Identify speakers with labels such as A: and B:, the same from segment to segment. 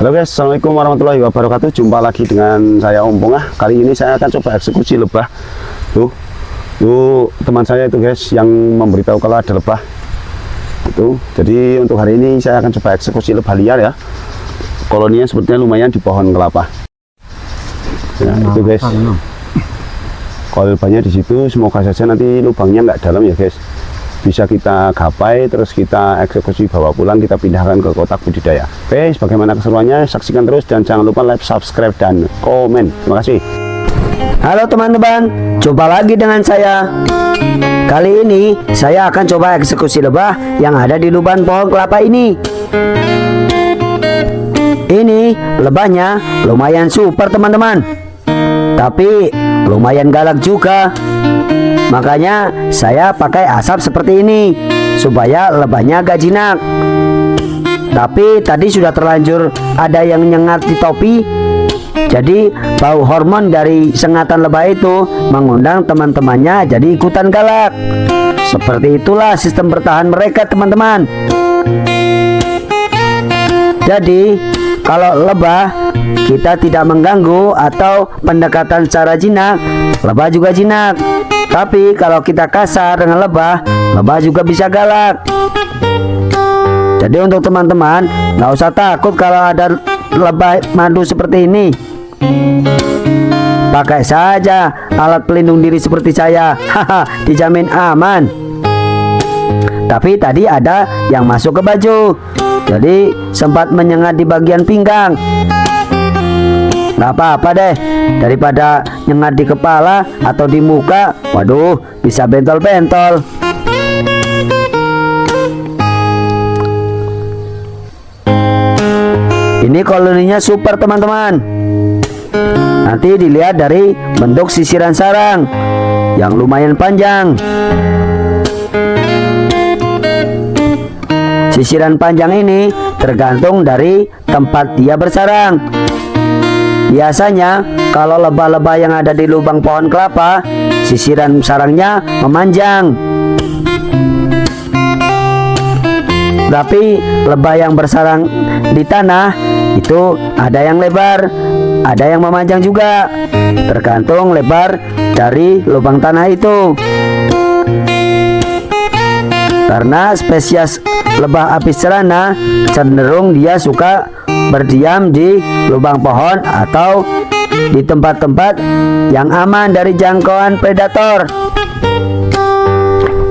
A: Halo guys, assalamualaikum warahmatullahi wabarakatuh. Jumpa lagi dengan saya Om Pongah. Kali ini saya akan coba eksekusi lebah. Tuh teman saya itu guys yang memberitahu kalau ada lebah. Itu. Jadi untuk hari ini saya akan coba eksekusi lebah liar ya. Koloninya sepertinya lumayan di pohon kelapa. Ya, itu guys. Kalau lebahnya di situ, semoga saja nanti lubangnya nggak dalam ya guys. Bisa kita gapai, terus kita eksekusi bawa pulang, kita pindahkan ke kotak budidaya. Oke, bagaimana keseruannya? Saksikan terus dan jangan lupa like, subscribe, dan komen. Terima kasih.
B: Halo teman-teman, jumpa lagi dengan saya. Kali ini saya akan coba eksekusi lebah yang ada di lubang pohon kelapa ini. Ini lebahnya lumayan super teman-teman, tapi lumayan galak juga. Makanya saya pakai asap seperti ini supaya lebahnya agak jinak. Tapi tadi sudah terlanjur ada yang nyengat di topi. Jadi bau hormon dari sengatan lebah itu mengundang teman-temannya jadi ikutan galak. Seperti itulah sistem bertahan mereka teman-teman. Jadi kalau lebah kita tidak mengganggu atau pendekatan secara jinak, lebah juga jinak. Tapi kalau kita kasar dengan lebah, lebah juga bisa galak. Jadi untuk teman-teman nggak usah takut kalau ada lebah madu seperti ini. Pakai saja alat pelindung diri seperti saya, haha, dijamin aman. Tapi tadi ada yang masuk ke baju, jadi sempat menyengat di bagian pinggang. Nggak apa-apa deh, daripada nyengat di kepala atau di muka, waduh, bisa bentol-bentol. Ini koloninya super teman-teman. Nanti dilihat dari bentuk sisiran sarang yang lumayan panjang. Sisiran panjang ini tergantung dari tempat dia bersarang. Biasanya kalau lebah-lebah yang ada di lubang pohon kelapa, sisiran sarangnya memanjang. Tapi lebah yang bersarang di tanah itu ada yang lebar, ada yang memanjang juga. Tergantung lebar dari lubang tanah itu. Karena spesies lebah apis cerana cenderung dia suka berdiam di lubang pohon atau di tempat-tempat yang aman dari jangkauan predator.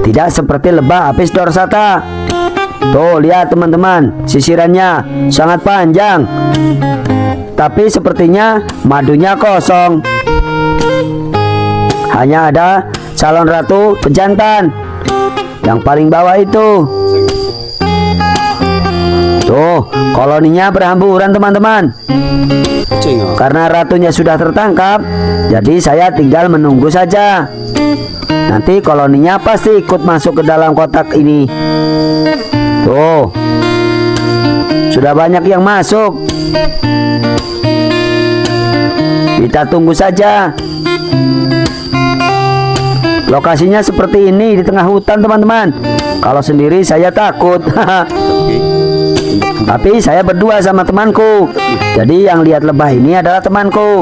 B: Tidak seperti lebah apis dorsata. Tuh lihat teman-teman, sisirannya sangat panjang. Tapi sepertinya madunya kosong. Hanya ada calon ratu pejantan yang paling bawah itu. Tuh, koloninya berhamburan teman-teman. Karena ratunya sudah tertangkap, jadi saya tinggal menunggu saja. Nanti koloninya pasti ikut masuk ke dalam kotak ini. Tuh, sudah banyak yang masuk. Kita tunggu saja. Lokasinya seperti ini di tengah hutan teman-teman. Kalau sendiri saya takut. Tapi saya berdua sama temanku. Jadi yang lihat lebah ini adalah temanku.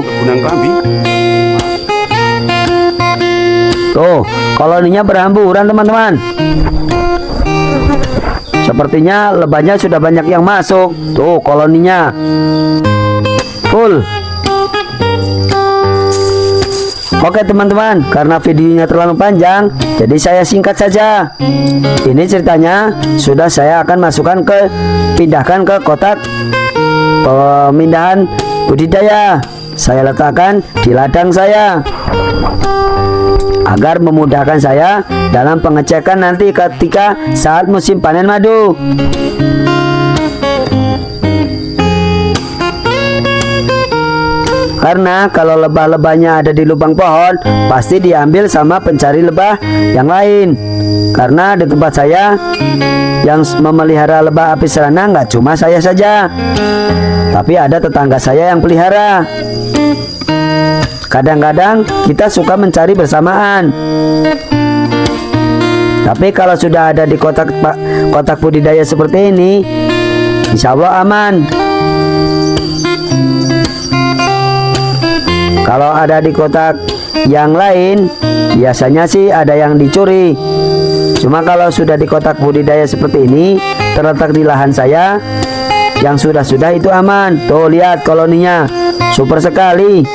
B: Tuh, koloninya berhamburan teman-teman. Sepertinya lebahnya sudah banyak yang masuk. Tuh, koloninya full. Oke teman-teman, karena videonya terlalu panjang, jadi saya singkat saja. Ini ceritanya sudah saya akan pindahkan ke kotak pemindahan budidaya. Saya letakkan di ladang saya agar memudahkan saya dalam pengecekan nanti ketika saat musim panen madu. Karena kalau lebah-lebahnya ada di lubang pohon, pasti diambil sama pencari lebah yang lain. Karena di tempat saya yang memelihara lebah apis cerana nggak cuma saya saja, tapi ada tetangga saya yang pelihara. Kadang-kadang kita suka mencari bersamaan. Tapi kalau sudah ada di kotak budidaya seperti ini, insya Allah aman. Kalau ada di kotak yang lain, biasanya sih ada yang dicuri. Cuma kalau sudah di kotak budidaya seperti ini, terletak di lahan saya, yang sudah-sudah itu aman. Tuh lihat koloninya, super sekali.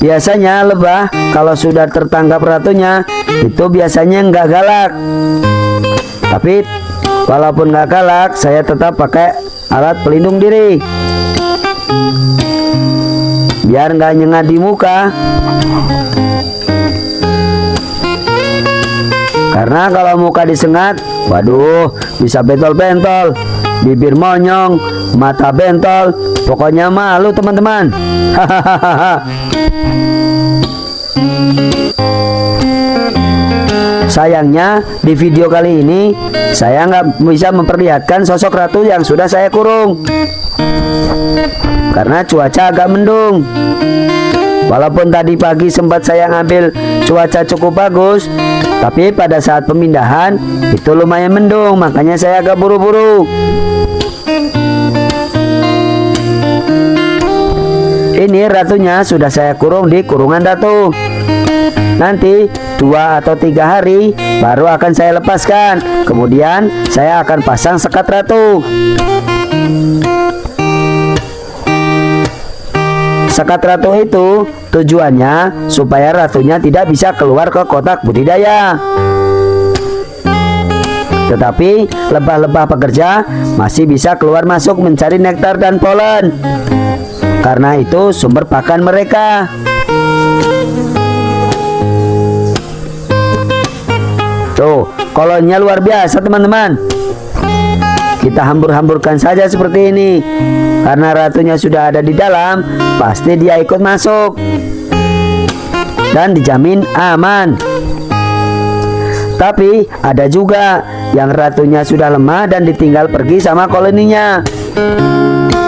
B: Biasanya lebah kalau sudah tertangkap ratunya, itu biasanya nggak galak. Tapi walaupun nggak galak, saya tetap pakai alat pelindung diri biar nggak nyengat di muka. Karena kalau muka disengat, waduh, bisa bentol-bentol, bibir monyong, mata bentol, pokoknya malu teman-teman. Hahaha. Sayangnya di video kali ini saya nggak bisa memperlihatkan sosok ratu yang sudah saya kurung karena cuaca agak mendung. Walaupun tadi pagi sempat saya ngambil cuaca cukup bagus, tapi pada saat pemindahan itu lumayan mendung, makanya saya agak buru-buru. Ini ratunya sudah saya kurung di kurungan ratu. Nanti 2 atau 3 hari baru akan saya lepaskan. Kemudian saya akan pasang sekat ratu. Sekat ratu itu tujuannya supaya ratunya tidak bisa keluar ke kotak budidaya. Tetapi lebah-lebah pekerja masih bisa keluar masuk mencari nektar dan polen. Karena itu sumber pakan mereka. Tuh, koloninya luar biasa teman-teman. Kita hambur-hamburkan saja seperti ini. Karena ratunya sudah ada di dalam, pasti dia ikut masuk. Dan dijamin aman. Tapi ada juga yang ratunya sudah lemah dan ditinggal pergi sama koloninya.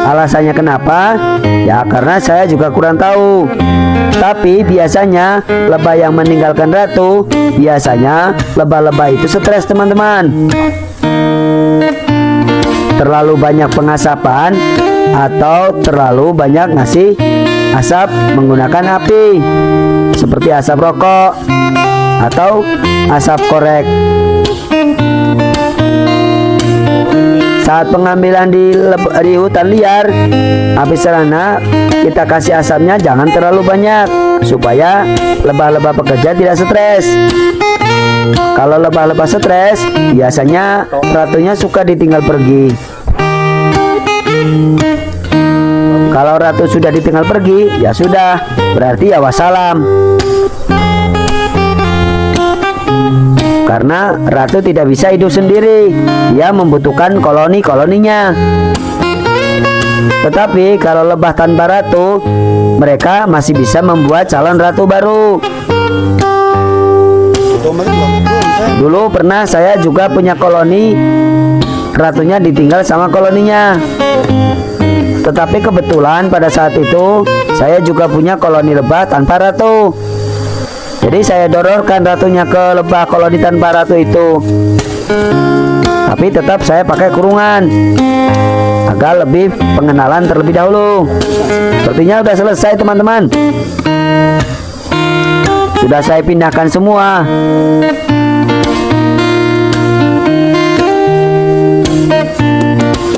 B: Alasannya kenapa? Ya karena saya juga kurang tahu. Tapi biasanya lebah yang meninggalkan ratu, biasanya lebah-lebah itu stres teman-teman. Terlalu banyak pengasapan atau terlalu banyak ngasih asap menggunakan api seperti asap rokok atau asap korek. Saat pengambilan di hutan liar, api serana, kita kasih asapnya jangan terlalu banyak supaya lebah-lebah pekerja tidak stres. Kalau lebah-lebah stres, biasanya ratunya suka ditinggal pergi. Kalau ratu sudah ditinggal pergi, ya sudah, berarti ya wassalam. Karena ratu tidak bisa hidup sendiri, dia membutuhkan koloni-koloninya. Tetapi kalau lebah tanpa ratu, mereka masih bisa membuat calon ratu baru. Dulu pernah saya juga punya koloni, ratunya ditinggal sama koloninya. Tetapi kebetulan pada saat itu saya juga punya koloni lebah tanpa ratu. Jadi saya dororkan ratunya ke lebah koloni tanpa ratu itu. Tapi tetap saya pakai kurungan agar lebih pengenalan terlebih dahulu. Sepertinya sudah selesai teman-teman. Sudah saya pindahkan semua.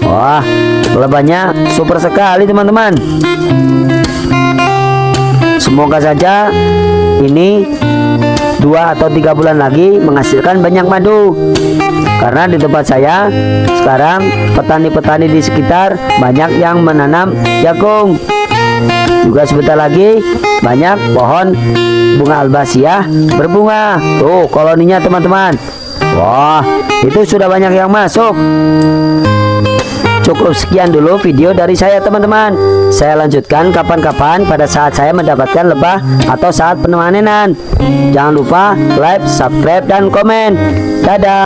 B: Wah, lebahnya super sekali teman-teman. Semoga saja ini 2 atau 3 bulan lagi menghasilkan banyak madu. Karena di tempat saya sekarang petani-petani di sekitar banyak yang menanam jagung. Juga sebentar lagi banyak pohon bunga albasiah berbunga. Tuh koloninya teman-teman. Wah, itu sudah banyak yang masuk. Cukup sekian dulu video dari saya teman-teman. Saya lanjutkan kapan-kapan pada saat saya mendapatkan lebah atau saat penemanan. Jangan lupa like, subscribe, dan komen. Dadah.